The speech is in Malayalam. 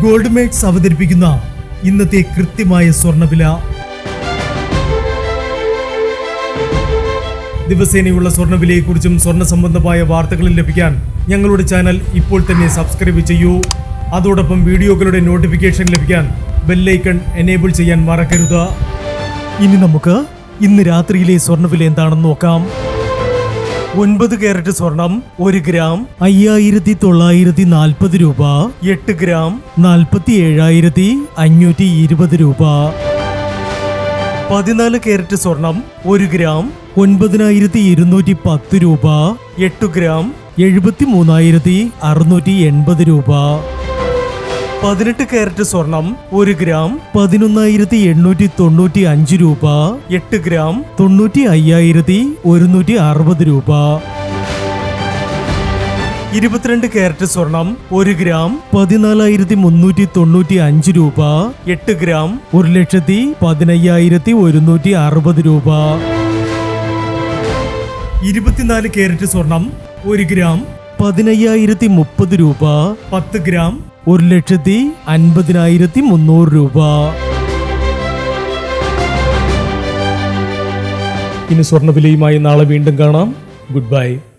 ഗോൾഡ് മേക്സ് അവതരിപ്പിക്കുന്ന ഇന്നത്തെ കൃത്യമായ സ്വർണ്ണവില. ദിവസേനയുള്ള സ്വർണ്ണവിലയെക്കുറിച്ചും സ്വർണ്ണ സംബന്ധമായ വാർത്തകളും ലഭിക്കാൻ ഞങ്ങളുടെ ചാനൽ ഇപ്പോൾ തന്നെ സബ്സ്ക്രൈബ് ചെയ്യൂ. അതോടൊപ്പം വീഡിയോകളുടെ നോട്ടിഫിക്കേഷൻ ലഭിക്കാൻ ബെല്ലൈക്കൺ എനേബിൾ ചെയ്യാൻ മറക്കരുത്. ഇനി നമുക്ക് ഇന്ന് രാത്രിയിലെ സ്വർണ്ണവില എന്താണെന്ന് നോക്കാം. 9 കാരറ്റ് സ്വർണം 1 ഗ്രാം 5940 രൂപ. 8 ഗ്രാം 47,520 രൂപ. 14 കാരറ്റ് സ്വർണം 1 ഗ്രാം 9,210 രൂപ. 8 ഗ്രാം 73,680 രൂപ. 18 കാരറ്റ് സ്വർണം 1 ഗ്രാം 11,895 രൂപ. 8 ഗ്രാം 95,160 രൂപ. 22 കാരറ്റ് സ്വർണം 1 ഗ്രാം 14,395 രൂപ. 8 ഗ്രാം 1,15,160 രൂപ. 24 കാരറ്റ് സ്വർണം 1 ഗ്രാം 15,030 രൂപ. 10 ഗ്രാം 1,50,300 രൂപ. ഇനി സ്വർണ്ണവിലയുമായി നാളെ വീണ്ടും കാണാം. Good bye.